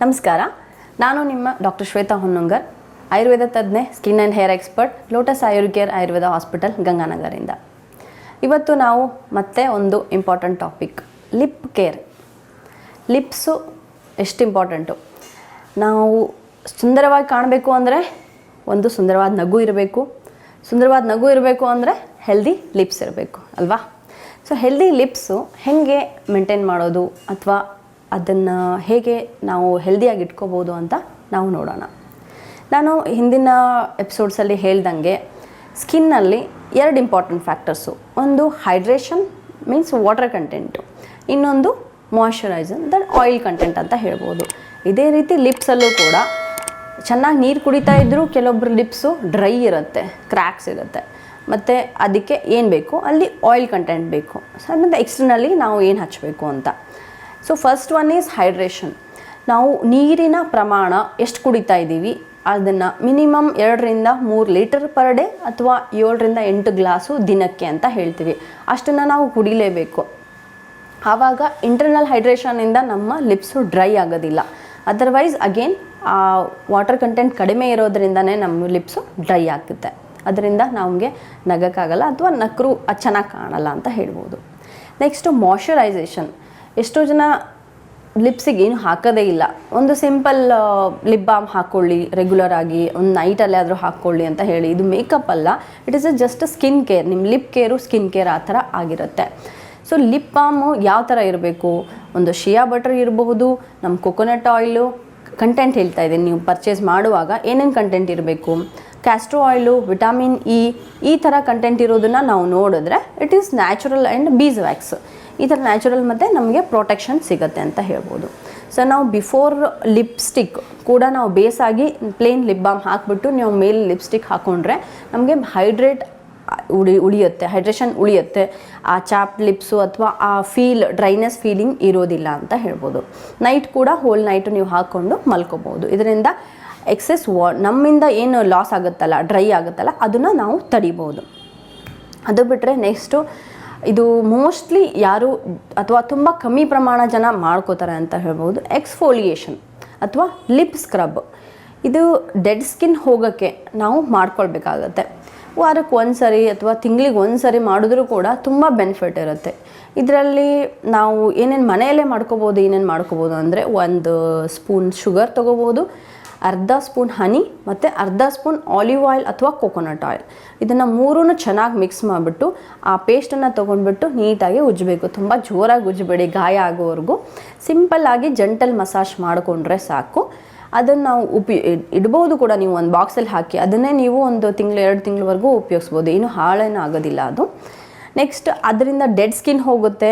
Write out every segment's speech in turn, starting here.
ನಮಸ್ಕಾರ, ನಾನು ನಿಮ್ಮ ಡಾಕ್ಟರ್ ಶ್ವೇತಾ ಹೊನ್ನಂಗರ್, ಆಯುರ್ವೇದ ತಜ್ಞೆ, skin and hair expert, lotus Ayurcare ayurveda hospital, ಗಂಗಾನಗರಿಂದ. ಇವತ್ತು ನಾವು ಮತ್ತೆ ಒಂದು important topic, lip care. Lips ಎಷ್ಟು ಇಂಪಾರ್ಟೆಂಟು. ನಾವು ಸುಂದರವಾಗಿ ಕಾಣಬೇಕು ಅಂದರೆ ಒಂದು ಸುಂದರವಾದ ನಗು ಇರಬೇಕು. ಸುಂದರವಾದ ನಗು ಇರಬೇಕು ಅಂದರೆ ಹೆಲ್ದಿ ಲಿಪ್ಸ್ ಇರಬೇಕು ಅಲ್ವಾ? ಸೊ ಹೆಲ್ದಿ ಲಿಪ್ಸು ಹೇಗೆ ಮೇಂಟೈನ್ ಮಾಡೋದು ಅಥವಾ ಅದನ್ನು ಹೇಗೆ ನಾವು ಹೆಲ್ದಿಯಾಗಿ ಇಟ್ಕೋಬೋದು ಅಂತ ನಾವು ನೋಡೋಣ. ನಾನು ಹಿಂದಿನ ಎಪಿಸೋಡ್ಸಲ್ಲಿ ಹೇಳ್ದಂಗೆ ಸ್ಕಿನ್ನಲ್ಲಿ ಎರಡು ಇಂಪಾರ್ಟೆಂಟ್ ಫ್ಯಾಕ್ಟರ್ಸು. ಒಂದು ಹೈಡ್ರೇಷನ್ ಮೀನ್ಸ್ ವಾಟರ್ ಕಂಟೆಂಟು, ಇನ್ನೊಂದು ಮಾಯ್ಶ್ಚರೈಸರ್ ದಟ್ ಆಯಿಲ್ ಕಂಟೆಂಟ್ ಅಂತ ಹೇಳ್ಬೋದು. ಇದೇ ರೀತಿ ಲಿಪ್ಸಲ್ಲೂ ಕೂಡ ಚೆನ್ನಾಗಿ ನೀರು ಕುಡಿತಾ ಇದ್ದರೂ ಕೆಲವೊಬ್ಬರು ಲಿಪ್ಸು ಡ್ರೈ ಇರುತ್ತೆ, ಕ್ರ್ಯಾಕ್ಸ್ ಇರುತ್ತೆ. ಮತ್ತು ಅದಕ್ಕೆ ಏನು ಬೇಕು ಅಲ್ಲಿ ಆಯಿಲ್ ಕಂಟೆಂಟ್ ಬೇಕು. ಸೊ ಅದರಿಂದ ಎಕ್ಸ್ಟರ್ನಲಿ ನಾವು ಏನು ಹಚ್ಚಬೇಕು ಅಂತ. So first one is hydration. ನಾವು ನೀರಿನ ಪ್ರಮಾಣ ಎಷ್ಟು ಕುಡಿತಾ ಇದ್ದೀವಿ ಅದನ್ನು ಮಿನಿಮಮ್ 2-3 ಲೀಟರ್ ಪರ್ ಡೇ ಅಥವಾ 7-8 ಗ್ಲಾಸು ದಿನಕ್ಕೆ ಅಂತ ಹೇಳ್ತೀವಿ. ಅಷ್ಟನ್ನು ನಾವು ಕುಡಿಲೇಬೇಕು. ಆವಾಗ ಇಂಟರ್ನಲ್ ಹೈಡ್ರೇಷನಿಂದ ನಮ್ಮ ಲಿಪ್ಸು ಡ್ರೈ ಆಗೋದಿಲ್ಲ. ಅದರ್ವೈಸ್ ಅಗೇನ್ ವಾಟರ್ ಕಂಟೆಂಟ್ ಕಡಿಮೆ ಇರೋದ್ರಿಂದನೇ ನಮ್ಮ ಲಿಪ್ಸು ಡ್ರೈ ಆಗುತ್ತೆ. ಅದರಿಂದ ನಮಗೆ ನಗೋಕ್ಕಾಗಲ್ಲ ಅಥವಾ ನಕ್ಕರು ಅದು ಚೆನ್ನಾಗಿ ಕಾಣಲ್ಲ ಅಂತ ಹೇಳ್ಬೋದು. Next moisturisation. ಎಷ್ಟೋ ಜನ ಲಿಪ್ಸಿಗೆ ಏನು ಹಾಕೋದೇ ಇಲ್ಲ. ಒಂದು ಸಿಂಪಲ್ ಲಿಪ್ ಬಾಮ್ ಹಾಕ್ಕೊಳ್ಳಿ, ರೆಗ್ಯುಲರ್ ಆಗಿ ಒಂದು ನೈಟಲ್ಲೇ ಆದರೂ ಹಾಕ್ಕೊಳ್ಳಿ ಅಂತ ಹೇಳಿ. ಇದು ಮೇಕಪ್ ಅಲ್ಲ, it is just skin care. ನಿಮ್ಮ ಲಿಪ್ ಕೇರು ಸ್ಕಿನ್ ಕೇರ್ ಆ ಥರ ಆಗಿರುತ್ತೆ. ಸೊ ಲಿಪ್ ಬಾಮು ಯಾವ ಥರ ಇರಬೇಕು? ಒಂದು ಶಿಯಾ ಬಟರ್ ಇರಬಹುದು, ನಮ್ಮ ಕೊಕೊನಟ್ ಆಯಿಲು ಕಂಟೆಂಟ್ ಹೇಳ್ತಾ ಇದ್ದೀನಿ. ನೀವು ಪರ್ಚೇಸ್ ಮಾಡುವಾಗ ಏನೇನು ಕಂಟೆಂಟ್ ಇರಬೇಕು, ಕ್ಯಾಸ್ಟ್ರೋ ಆಯಿಲು, ವಿಟಮಿನ್ ಇ, ಈ ಥರ ಕಂಟೆಂಟ್ ಇರೋದನ್ನು ನಾವು ನೋಡಿದ್ರೆ it is natural and beeswax. ಈ ಥರ ನ್ಯಾಚುರಲ್ ಮತ್ತು ನಮಗೆ ಪ್ರೊಟೆಕ್ಷನ್ ಸಿಗುತ್ತೆ ಅಂತ ಹೇಳ್ಬೋದು. ಸೊ ನಾವು ಬಿಫೋರ್ ಲಿಪ್ಸ್ಟಿಕ್ ಕೂಡ ನಾವು ಬೇಸಾಗಿ ಪ್ಲೇನ್ ಲಿಪ್ ಬಾಮ್ ಹಾಕಿಬಿಟ್ಟು ನೀವು ಮೇಲೆ ಲಿಪ್ಸ್ಟಿಕ್ ಹಾಕ್ಕೊಂಡ್ರೆ ನಮಗೆ ಉಳಿಯುತ್ತೆ, ಹೈಡ್ರೇಷನ್ ಉಳಿಯುತ್ತೆ. ಆ ಚಾಪ್ ಲಿಪ್ಸು ಅಥವಾ ಆ ಡ್ರೈನೆಸ್ ಫೀಲಿಂಗ್ ಇರೋದಿಲ್ಲ ಅಂತ ಹೇಳ್ಬೋದು. ನೈಟ್ ಕೂಡ ಹೋಲ್ ನೈಟು ನೀವು ಹಾಕ್ಕೊಂಡು ಮಲ್ಕೋಬೋದು. ಇದರಿಂದ ಎಕ್ಸೆಸ್ ನಮ್ಮಿಂದ ಏನು ಲಾಸ್ ಆಗುತ್ತಲ್ಲ, ಡ್ರೈ ಆಗುತ್ತಲ್ಲ, ಅದನ್ನು ನಾವು ತಡಿಬೋದು. ಅದು ಬಿಟ್ಟರೆ ನೆಕ್ಸ್ಟು ಇದು ಮೋಸ್ಟ್ಲಿ ಯಾರು ಅಥವಾ ತುಂಬ ಕಮ್ಮಿ ಪ್ರಮಾಣ ಜನ ಮಾಡ್ಕೋತಾರೆ ಅಂತ ಹೇಳ್ಬೋದು, ಎಕ್ಸ್ಫೋಲಿಯೇಷನ್ ಅಥವಾ ಲಿಪ್ ಸ್ಕ್ರಬ್. ಇದು ಡೆಡ್ ಸ್ಕಿನ್ ಹೋಗೋಕ್ಕೆ ನಾವು ಮಾಡ್ಕೊಳ್ಬೇಕಾಗತ್ತೆ. ವಾರಕ್ಕೆ ಒಂದು ಸರಿ ಅಥವಾ ತಿಂಗಳಿಗೆ ಒಂದು ಸರಿ ಮಾಡಿದ್ರೂ ಕೂಡ ತುಂಬ ಬೆನಿಫಿಟ್ ಇರುತ್ತೆ. ಇದರಲ್ಲಿ ನಾವು ಏನೇನು ಮನೆಯಲ್ಲೇ ಮಾಡ್ಕೋಬೋದು ಅಂದರೆ 1 ಸ್ಪೂನ್ ಶುಗರ್ ತೊಗೋಬೋದು, ಅರ್ಧ ಸ್ಪೂನ್ ಹನಿ ಮತ್ತು ಅರ್ಧ ಸ್ಪೂನ್ ಆಲಿವ್ ಆಯಿಲ್ ಅಥವಾ ಕೊಕೊನಟ್ ಆಯಿಲ್. ಇದನ್ನು ಮೂರನ್ನು ಚೆನ್ನಾಗಿ ಮಿಕ್ಸ್ ಮಾಡಿಬಿಟ್ಟು ಆ ಪೇಸ್ಟನ್ನು ತೊಗೊಂಡ್ಬಿಟ್ಟು ನೀಟಾಗಿ ಉಜ್ಜಬೇಕು. ತುಂಬ ಜೋರಾಗಿ ಉಜ್ಜಬೇಡಿ, ಗಾಯ ಆಗೋವರೆಗೂ. ಸಿಂಪಲ್ಲಾಗಿ ಜಂಟಲ್ ಮಸಾಜ್ ಮಾಡಿಕೊಂಡ್ರೆ ಸಾಕು. ಅದನ್ನು ನಾವು ಇಡ್ಬೋದು ಕೂಡ. ನೀವು ಒಂದು ಬಾಕ್ಸಲ್ಲಿ ಹಾಕಿ ಅದನ್ನೇ ನೀವು 1 ತಿಂಗಳು 2 ತಿಂಗಳವರೆಗೂ ಉಪಯೋಗಿಸ್ಬೋದು. ಏನು ಹಾಳೇನೂ ಆಗೋದಿಲ್ಲ ಅದು. ನೆಕ್ಸ್ಟ್ ಅದರಿಂದ ಡೆಡ್ ಸ್ಕಿನ್ ಹೋಗುತ್ತೆ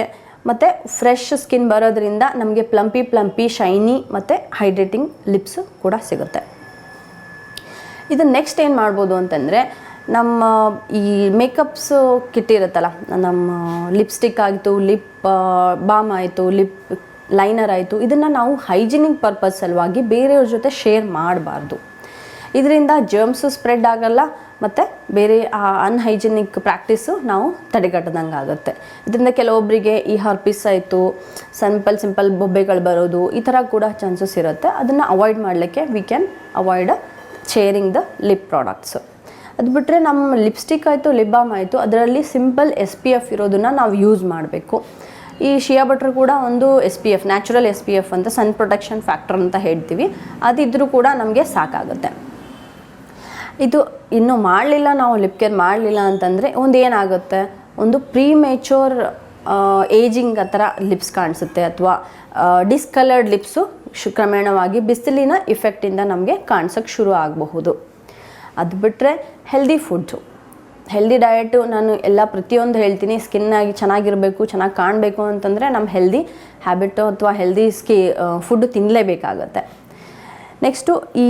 ಮತ್ತು ಫ್ರೆಶ್ ಸ್ಕಿನ್ ಬರೋದ್ರಿಂದ ನಮಗೆ ಪ್ಲಂಪಿ ಶೈನಿ ಮತ್ತು ಹೈಡ್ರೇಟಿಂಗ್ ಲಿಪ್ಸು ಕೂಡ ಸಿಗುತ್ತೆ. ಇದು ನೆಕ್ಸ್ಟ್ ಏನು ಮಾಡ್ಬೋದು ಅಂತಂದರೆ, ನಮ್ಮ ಈ ಮೇಕಪ್ಸು ಕಿಟ್ ಇರುತ್ತಲ್ಲ, ನಮ್ಮ ಲಿಪ್ಸ್ಟಿಕ್ ಆಯಿತು, ಲಿಪ್ ಬಾಮ್ ಆಯಿತು, ಲಿಪ್ ಲೈನರ್ ಆಯಿತು, ಇದನ್ನು ನಾವು ಹೈಜಿನಿಕ್ ಪರ್ಪಸ್ ಸಲುವಾಗಿ ಬೇರೆಯವ್ರ ಜೊತೆ ಶೇರ್ ಮಾಡಬಾರ್ದು. ಇದರಿಂದ ಜರ್ಮ್ಸು ಸ್ಪ್ರೆಡ್ ಆಗಲ್ಲ ಮತ್ತು ಬೇರೆ ಅನ್ಹೈಜಿನಿಕ್ ಪ್ರಾಕ್ಟೀಸು ನಾವು ತಡೆಗಟ್ಟದಂಗೆ ಆಗುತ್ತೆ. ಇದರಿಂದ ಕೆಲವೊಬ್ಬರಿಗೆ ಈ ಹರ್ಪಿಸ್ ಆಯಿತು, ಸಿಂಪಲ್ ಬೊಬ್ಬೆಗಳು ಬರೋದು, ಈ ಥರ ಕೂಡ ಚಾನ್ಸಸ್ ಇರುತ್ತೆ. ಅದನ್ನು ಅವಾಯ್ಡ್ ಮಾಡಲಿಕ್ಕೆ we can avoid sharing the lip products. ಅದು ಬಿಟ್ಟರೆ ನಮ್ಮ ಲಿಪ್ಸ್ಟಿಕ್ ಆಯಿತು, ಲಿಪ್ ಬಾಮ್ ಆಯಿತು, ಅದರಲ್ಲಿ ಸಿಂಪಲ್ SPF ಇರೋದನ್ನು ನಾವು ಯೂಸ್ ಮಾಡಬೇಕು. ಈ ಶಿಯಾ ಬಟರ್ ಕೂಡ ಒಂದು SPF, ನ್ಯಾಚುರಲ್ SPF ಅಂತ, ಸನ್ ಪ್ರೊಟೆಕ್ಷನ್ ಫ್ಯಾಕ್ಟರ್ ಅಂತ ಹೇಳ್ತೀವಿ. ಅದಿದ್ರೂ ಕೂಡ ನಮಗೆ ಸಾಕಾಗುತ್ತೆ. ಇದು ಇನ್ನೂ ಮಾಡಲಿಲ್ಲ, ನಾವು ಲಿಪ್ ಕೇರ್ ಮಾಡಲಿಲ್ಲ ಅಂತಂದರೆ ಏನಾಗುತ್ತೆ, ಒಂದು ಪ್ರೀಮೇಚೂರ್ ಏಜಿಂಗ್ ಆ ಥರ ಲಿಪ್ಸ್ ಕಾಣಿಸುತ್ತೆ ಅಥವಾ ಡಿಸ್ಕಲರ್ಡ್ ಲಿಪ್ಸು ಕ್ರಮೇಣವಾಗಿ ಬಿಸಿಲಿನ ಇಫೆಕ್ಟಿಂದ ನಮಗೆ ಕಾಣಿಸೋಕ್ಕೆ ಶುರು ಆಗಬಹುದು. ಅದು ಬಿಟ್ಟರೆ ಹೆಲ್ದಿ ಫುಡ್ಸು, ಹೆಲ್ದಿ ಡಯಟು ನಾನು ಪ್ರತಿಯೊಂದು ಹೇಳ್ತೀನಿ. ಸ್ಕಿನ್ನಾಗಿ ಚೆನ್ನಾಗಿರಬೇಕು, ಚೆನ್ನಾಗಿ ಕಾಣಬೇಕು ಅಂತಂದರೆ ನಮ್ಮ ಹೆಲ್ದಿ ಹ್ಯಾಬಿಟು ಅಥವಾ ಹೆಲ್ದಿ ಫುಡ್ಡು ತಿನ್ನಲೇಬೇಕಾಗತ್ತೆ. ನೆಕ್ಸ್ಟು ಈ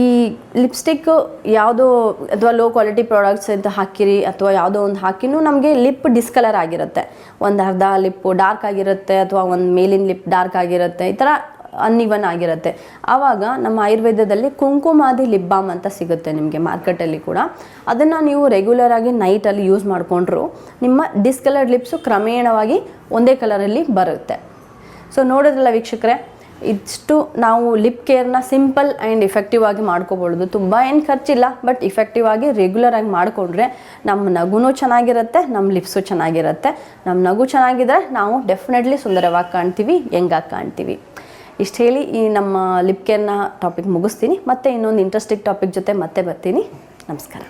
ಲಿಪ್ಸ್ಟಿಕ್ ಯಾವುದೋ ಅಥವಾ ಲೋ ಕ್ವಾಲಿಟಿ ಪ್ರಾಡಕ್ಟ್ಸ್ ಅಂತ ಹಾಕಿರಿ ಅಥವಾ ಯಾವುದೋ ಒಂದು ಹಾಕಿನೂ ನಮಗೆ ಲಿಪ್ ಡಿಸ್ಕಲರ್ ಆಗಿರುತ್ತೆ. ಒಂದು ಅರ್ಧ ಲಿಪ್ಪು ಡಾರ್ಕ್ ಆಗಿರುತ್ತೆ ಅಥವಾ ಒಂದು ಮೇಲಿನ ಲಿಪ್ ಡಾರ್ಕ್ ಆಗಿರುತ್ತೆ, ಈ ಥರ ಅನ್ಇವನ್ ಆಗಿರುತ್ತೆ. ಆವಾಗ ನಮ್ಮ ಆಯುರ್ವೇದದಲ್ಲಿ ಕುಂಕುಮಾದಿ ಲಿಪ್ ಬಾಮ್ ಅಂತ ಸಿಗುತ್ತೆ ನಿಮಗೆ ಮಾರ್ಕೆಟಲ್ಲಿ ಕೂಡ. ಅದನ್ನು ನೀವು ರೆಗ್ಯುಲರಾಗಿ ನೈಟಲ್ಲಿ ಯೂಸ್ ಮಾಡಿಕೊಂಡ್ರು ನಿಮ್ಮ ಡಿಸ್ಕಲರ್ಡ್ ಲಿಪ್ಸು ಕ್ರಮೇಣವಾಗಿ ಒಂದೇ ಕಲರಲ್ಲಿ ಬರುತ್ತೆ. ಸೊ ನೋಡಿದ್ರಲ್ಲ ವೀಕ್ಷಕರೇ, ಇಷ್ಟು ನಾವು ಲಿಪ್ ಕೇರ್ನ ಸಿಂಪಲ್ ಆ್ಯಂಡ್ ಇಫೆಕ್ಟಿವ್ ಆಗಿ ಮಾಡ್ಕೋಬೋದು. ತುಂಬ ಏನು ಖರ್ಚಿಲ್ಲ, ಬಟ್ ಇಫೆಕ್ಟಿವ್ ಆಗಿ ರೆಗ್ಯುಲರ್ ಆಗಿ ಮಾಡಿಕೊಂಡ್ರೆ ನಮ್ಮ ನಗುನೂ ಚೆನ್ನಾಗಿರುತ್ತೆ, ನಮ್ಮ ಲಿಪ್ಸು ಚೆನ್ನಾಗಿರುತ್ತೆ. ನಮ್ಮ ನಗು ಚೆನ್ನಾಗಿದ್ರೆ ನಾವು ಡೆಫಿನೆಟ್ಲಿ ಸುಂದರವಾಗಿ ಕಾಣ್ತೀವಿ, ಯಂಗಾಗಿ ಕಾಣ್ತೀವಿ. ಇಷ್ಟು ಹೇಳಿ ಈ ನಮ್ಮ ಲಿಪ್ ಕೇರ್ನ ಟಾಪಿಕ್ ಮುಗಿಸ್ತೀನಿ. ಮತ್ತೆ ಇನ್ನೊಂದು ಇಂಟ್ರೆಸ್ಟಿಂಗ್ ಟಾಪಿಕ್ ಜೊತೆ ಮತ್ತೆ ಬರ್ತೀನಿ. ನಮಸ್ಕಾರ.